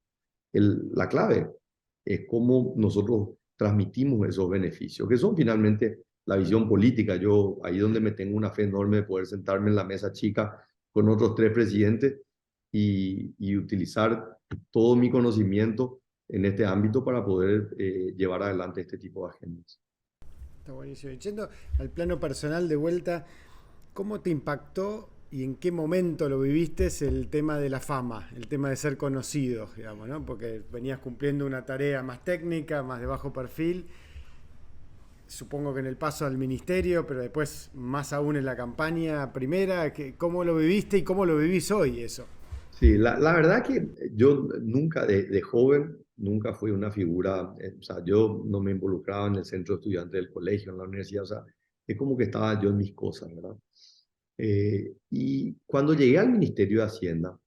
La clave es cómo nosotros transmitimos esos beneficios, que son finalmente la visión política. Yo ahí donde me tengo una fe enorme de poder sentarme en la mesa chica con otros tres presidentes y utilizar todo mi conocimiento en este ámbito para poder llevar adelante este tipo de agendas. Está buenísimo. Y yendo al plano personal de vuelta, ¿cómo te impactó y en qué momento lo viviste el tema de la fama, el tema de ser conocido, digamos, ¿no? Porque venías cumpliendo una tarea más técnica, más de bajo perfil, supongo que en el paso al ministerio, pero después más aún en la campaña primera, ¿cómo lo viviste y cómo lo vivís hoy eso? Sí, la verdad que yo nunca, de joven, nunca fui una figura, o sea, yo no me involucraba en el centro de estudiantes del colegio, en la universidad, o sea, es como que estaba yo en mis cosas, ¿verdad? Y cuando llegué al Ministerio de Hacienda,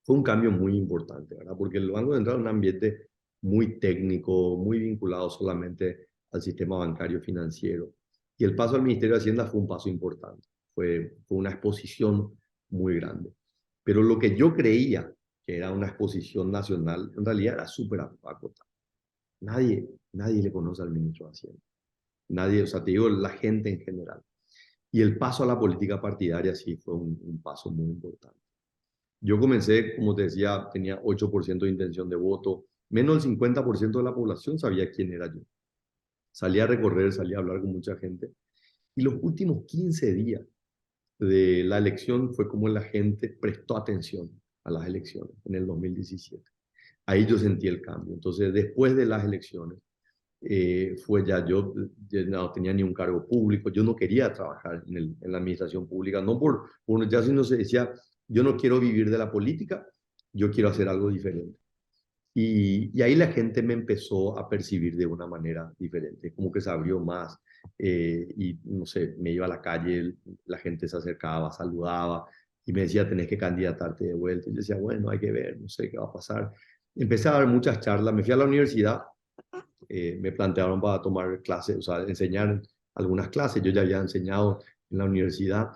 fue un cambio muy importante, ¿verdad? Porque el Banco Central es un ambiente muy técnico, muy vinculado solamente al sistema bancario financiero. Y el paso al Ministerio de Hacienda fue un paso importante, fue una exposición muy grande. Pero lo que yo creía que era una exposición nacional, en realidad era súper acotada. Nadie le conoce al ministro de Hacienda. Nadie, o sea, te digo, la gente en general. Y el paso a la política partidaria sí fue un paso muy importante. Yo comencé, como te decía, tenía 8% de intención de voto, menos del 50% de la población sabía quién era yo. Salí a recorrer, salí a hablar con mucha gente. Y los últimos 15 días de la elección fue como la gente prestó atención a las elecciones en el 2017. Ahí yo sentí el cambio. Entonces, después de las elecciones, fue ya no tenía ni un cargo público, yo no quería trabajar en la administración pública, no ya si no se decía, yo no quiero vivir de la política, yo quiero hacer algo diferente. Y ahí la gente me empezó a percibir de una manera diferente, como que se abrió más. y no sé, me iba a la calle, la gente se acercaba, saludaba y me decía, tenés que candidatarte de vuelta. Y yo decía, bueno, hay que ver, no sé qué va a pasar. Empecé a dar muchas charlas, me fui a la universidad, me plantearon para tomar clases, o sea, enseñar algunas clases, yo ya había enseñado en la universidad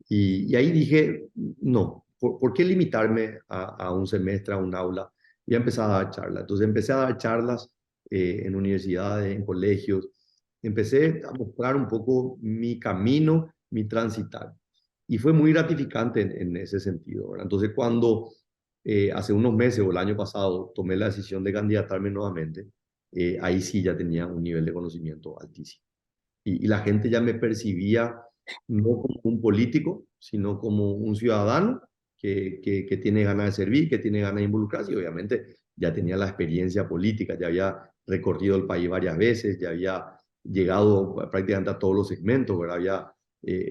y ahí dije, no, ¿por qué limitarme a un semestre, a un aula? Y empecé a dar charlas. Entonces empecé a dar charlas en universidades, en colegios, empecé a mostrar un poco mi camino, mi transitar. Y fue muy gratificante en ese sentido, ¿verdad? Entonces cuando hace unos meses o el año pasado tomé la decisión de candidatarme nuevamente, ahí sí ya tenía un nivel de conocimiento altísimo. Y la gente ya me percibía no como un político, sino como un ciudadano que tiene ganas de servir, que tiene ganas de involucrarse y obviamente ya tenía la experiencia política, ya había recorrido el país varias veces, ya había llegado prácticamente a todos los segmentos, ¿verdad? Había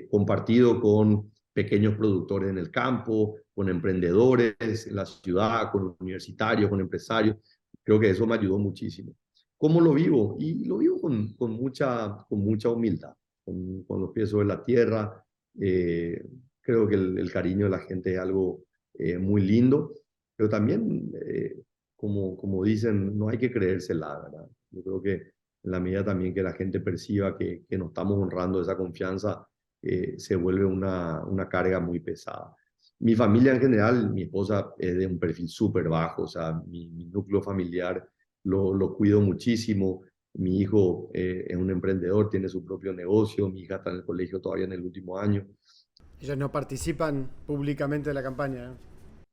compartido con pequeños productores en el campo, con emprendedores en la ciudad, con universitarios, con empresarios. Creo que eso me ayudó muchísimo. ¿Cómo lo vivo? Y lo vivo con mucha humildad, con los pies sobre la tierra. Eh, Creo que el cariño de la gente es algo muy lindo, pero también, como dicen, no hay que creérsela, ¿verdad? Yo creo que en la medida también que la gente perciba que nos estamos honrando esa confianza, se vuelve una carga muy pesada. Mi familia en general, mi esposa es de un perfil súper bajo, o sea, mi núcleo familiar lo cuido muchísimo. Mi hijo es un emprendedor, tiene su propio negocio, mi hija está en el colegio todavía en el último año. Ellos no participan públicamente de la campaña, ¿no?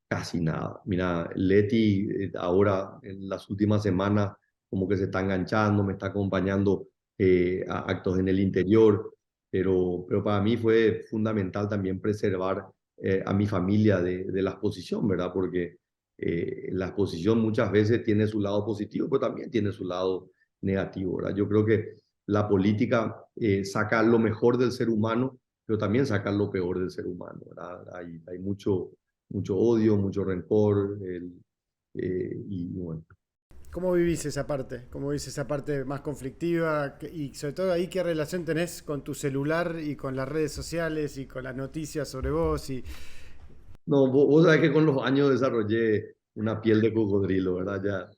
Casi nada. Mira, Leti ahora en las últimas semanas como que se está enganchando, me está acompañando a actos en el interior, pero para mí fue fundamental también preservar a mi familia de la exposición, ¿verdad? Porque la exposición muchas veces tiene su lado positivo, pero también tiene su lado negativo, ¿verdad? Yo creo que la política saca lo mejor del ser humano, pero también saca lo peor del ser humano, ¿verdad? Hay mucho odio, mucho rencor, y bueno. ¿Cómo vivís esa parte? ¿Cómo vivís esa parte más conflictiva? Y sobre todo ahí, ¿qué relación tenés con tu celular y con las redes sociales y con las noticias sobre vos? No, vos sabés que con los años desarrollé una piel de cocodrilo, ¿verdad? Ya,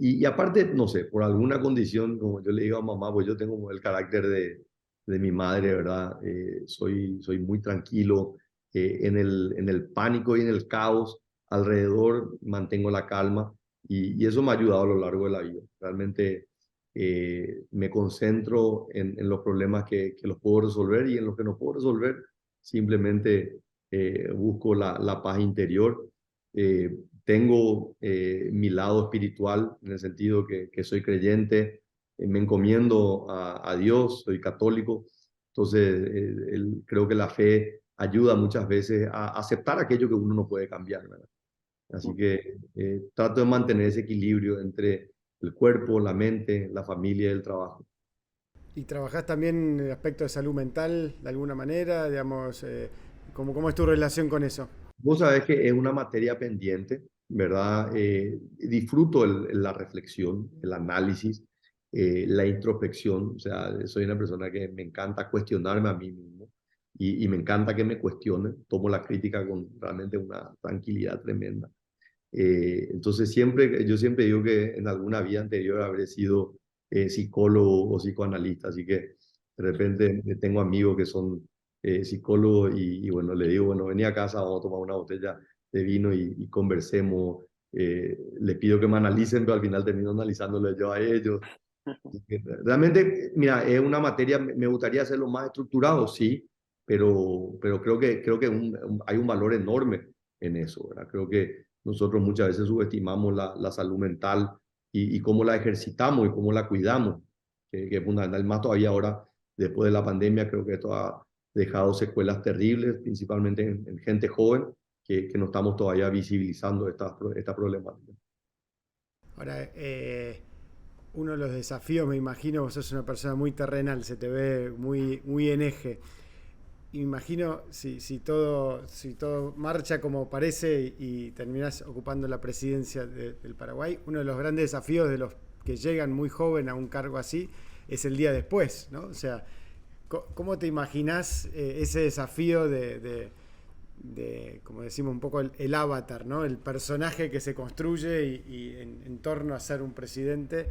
y aparte, no sé, por alguna condición, como yo le digo a mamá, pues yo tengo el carácter de mi madre, ¿verdad? Soy muy tranquilo, en el pánico y en el caos alrededor mantengo la calma y eso me ha ayudado a lo largo de la vida. Realmente me concentro en los problemas que los puedo resolver y en los que no puedo resolver, simplemente busco la paz interior. Tengo mi lado espiritual en el sentido que soy creyente, me encomiendo a Dios, soy católico, entonces creo que la fe ayuda muchas veces a aceptar aquello que uno no puede cambiar, ¿verdad? Así que trato de mantener ese equilibrio entre el cuerpo, la mente, la familia y el trabajo. ¿Y trabajás también en el aspecto de salud mental de alguna manera? Digamos, ¿cómo es tu relación con eso? Vos sabés que es una materia pendiente, ¿verdad? Disfruto la reflexión, el análisis, la introspección. O sea, soy una persona que me encanta cuestionarme a mí mismo y me encanta que me cuestionen. Tomo la crítica con realmente una tranquilidad tremenda. Entonces, yo siempre digo que en alguna vida anterior habré sido psicólogo o psicoanalista, así que de repente tengo amigos que son psicólogos y bueno, le digo, bueno, vení a casa, vamos a tomar una botella de vino y conversemos. Les pido que me analicen, pero al final termino analizándoles yo a ellos. Realmente, mira, es una materia, me gustaría hacerlo más estructurado, sí, pero creo que hay un valor enorme en eso, ¿verdad? Creo que nosotros muchas veces subestimamos la salud mental y cómo la ejercitamos y cómo la cuidamos, que es fundamental. Más todavía ahora, después de la pandemia, creo que esto ha dejado secuelas terribles, principalmente en gente joven, que no estamos todavía visibilizando esta problemática. Ahora, uno de los desafíos, me imagino, vos sos una persona muy terrenal, se te ve muy en eje. Y me imagino si todo marcha como parece y terminás ocupando la presidencia del Paraguay, uno de los grandes desafíos de los que llegan muy joven a un cargo así es el día después, ¿no? O sea, ¿cómo te imaginás ese desafío como decimos, un poco el avatar, ¿no? El personaje que se construye y en torno a ser un presidente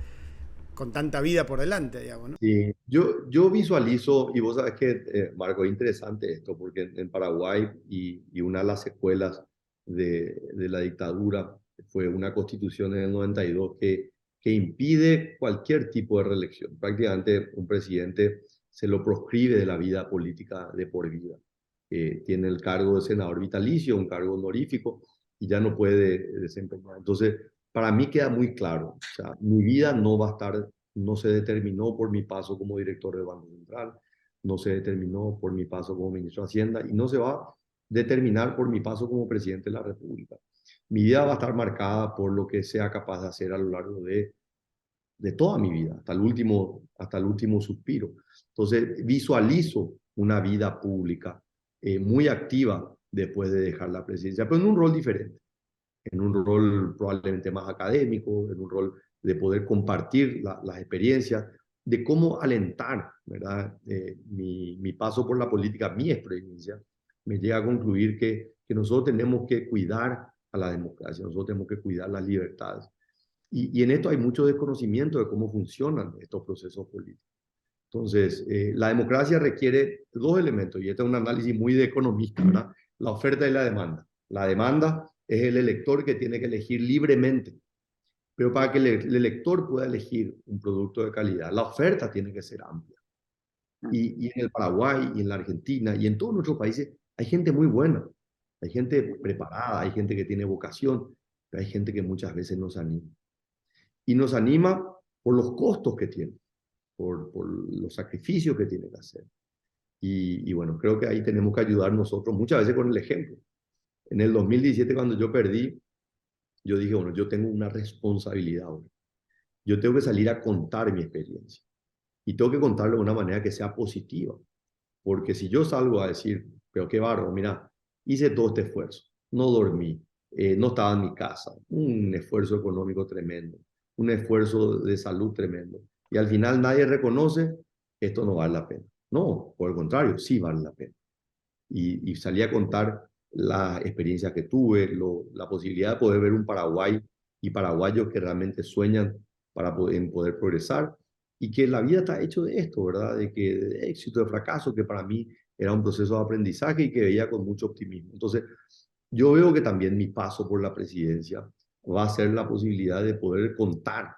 con tanta vida por delante, digamos, ¿no? Sí, yo visualizo, y vos sabes que, Marco, es interesante esto, porque en Paraguay y una de las secuelas de la dictadura fue una constitución en el 92 que impide cualquier tipo de reelección. Prácticamente un presidente se lo proscribe de la vida política de por vida. Tiene el cargo de senador vitalicio, un cargo honorífico, y ya no puede desempeñar. Entonces, para mí queda muy claro, o sea, mi vida no va a estar, no se determinó por mi paso como director del Banco Central, no se determinó por mi paso como ministro de Hacienda y no se va a determinar por mi paso como presidente de la República. Mi vida va a estar marcada por lo que sea capaz de hacer a lo largo de toda mi vida, hasta el último suspiro. Entonces, visualizo una vida pública muy activa después de dejar la presidencia, pero en un rol diferente, en un rol probablemente más académico, en un rol de poder compartir las experiencias, de cómo alentar, ¿verdad? Mi paso por la política, mi experiencia, me llega a concluir que nosotros tenemos que cuidar a la democracia, nosotros tenemos que cuidar las libertades. Y en esto hay mucho desconocimiento de cómo funcionan estos procesos políticos. Entonces, la democracia requiere dos elementos, y este es un análisis muy de economista, ¿verdad? La oferta y la demanda. La demanda es el elector que tiene que elegir libremente, pero para que el elector pueda elegir un producto de calidad, la oferta tiene que ser amplia. Y en el Paraguay, y en la Argentina, y en todos nuestros países, hay gente muy buena, hay gente preparada, hay gente que tiene vocación, pero hay gente que muchas veces nos anima. Y nos anima por los costos que tiene, por los sacrificios que tiene que hacer. Y bueno, creo que ahí tenemos que ayudar nosotros muchas veces con el ejemplo. En el 2017, cuando yo perdí, yo dije, bueno, yo tengo una responsabilidad ahora. Yo tengo que salir a contar mi experiencia. Y tengo que contarlo de una manera que sea positiva. Porque si yo salgo a decir, pero qué bárbaro, mira, hice todo este esfuerzo, no dormí, no estaba en mi casa, un esfuerzo económico tremendo, un esfuerzo de salud tremendo, y al final nadie reconoce, esto no vale la pena. No, por el contrario, sí vale la pena. Y salí a contar la experiencia que tuve, la posibilidad de poder ver un Paraguay y paraguayos que realmente sueñan para poder progresar y que la vida está hecho de esto, ¿verdad? De que de éxito, de fracaso, que para mí era un proceso de aprendizaje y que veía con mucho optimismo. Entonces, yo veo que también mi paso por la presidencia va a ser la posibilidad de poder contar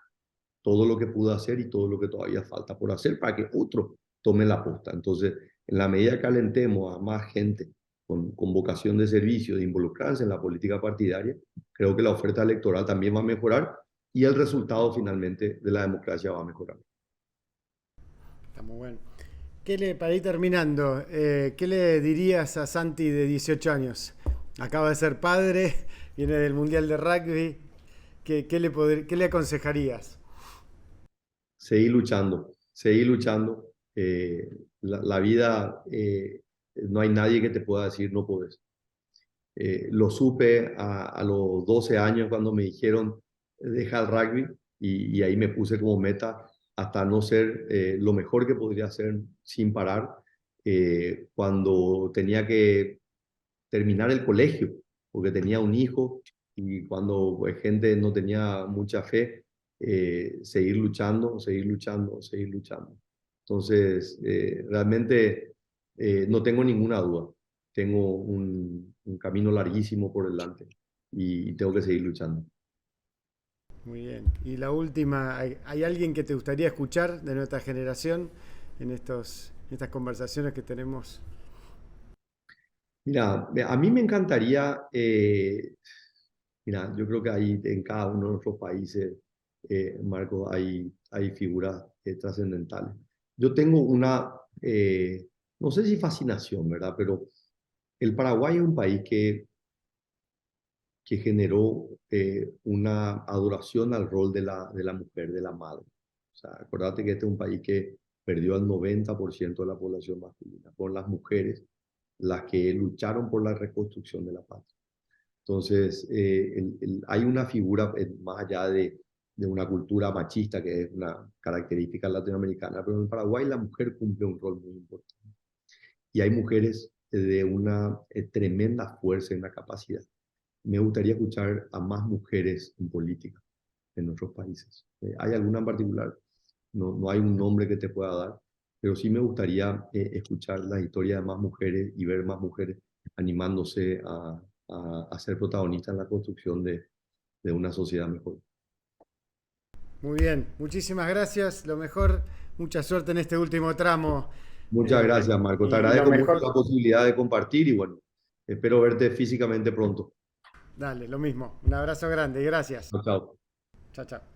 todo lo que pude hacer y todo lo que todavía falta por hacer para que otro tome la posta. Entonces, en la medida que alentemos a más gente con vocación de servicio, de involucrarse en la política partidaria, creo que la oferta electoral también va a mejorar y el resultado finalmente de la democracia va a mejorar. Está muy bueno. Para ir terminando, ¿qué le dirías a Santi de 18 años? Acaba de ser padre, viene del Mundial de Rugby. ¿Qué le aconsejarías? Seguir luchando, seguir luchando. La vida, no hay nadie que te pueda decir no puedes. Lo supe a los 12 años cuando me dijeron deja el rugby y ahí me puse como meta hasta no ser lo mejor que podría hacer sin parar. Cuando tenía que terminar el colegio, porque tenía un hijo y cuando pues, gente no tenía mucha fe, seguir luchando, seguir luchando, seguir luchando. Entonces, realmente no tengo ninguna duda. Tengo un camino larguísimo por delante y tengo que seguir luchando. Muy bien. Y la última, ¿hay alguien que te gustaría escuchar de nuestra generación en estas conversaciones que tenemos? Mira, a mí me encantaría, mira, yo creo que ahí en cada uno de nuestros países, Marco, hay figuras trascendentales. Yo tengo una, no sé si fascinación, ¿verdad? Pero el Paraguay es un país que generó una adoración al rol de la mujer, de la madre. O sea, acordate que este es un país que perdió al 90% de la población masculina, con las mujeres las que lucharon por la reconstrucción de la patria. Entonces, hay una figura más allá de una cultura machista que es una característica latinoamericana, pero en Paraguay la mujer cumple un rol muy importante. Y hay mujeres de una tremenda fuerza y una capacidad. Me gustaría escuchar a más mujeres en política en nuestros países. ¿Hay alguna en particular? No, no hay un nombre que te pueda dar, pero sí me gustaría escuchar la historia de más mujeres y ver más mujeres animándose a ser protagonistas en la construcción de una sociedad mejor. Muy bien, muchísimas gracias. Lo mejor, mucha suerte en este último tramo. Muchas eh, gracias, Marco. Te y lo agradezco mucho la mejor, posibilidad de compartir y bueno, espero verte físicamente pronto. dale, lo mismo. Un abrazo grande y gracias. Chao, chao. Chao, chao.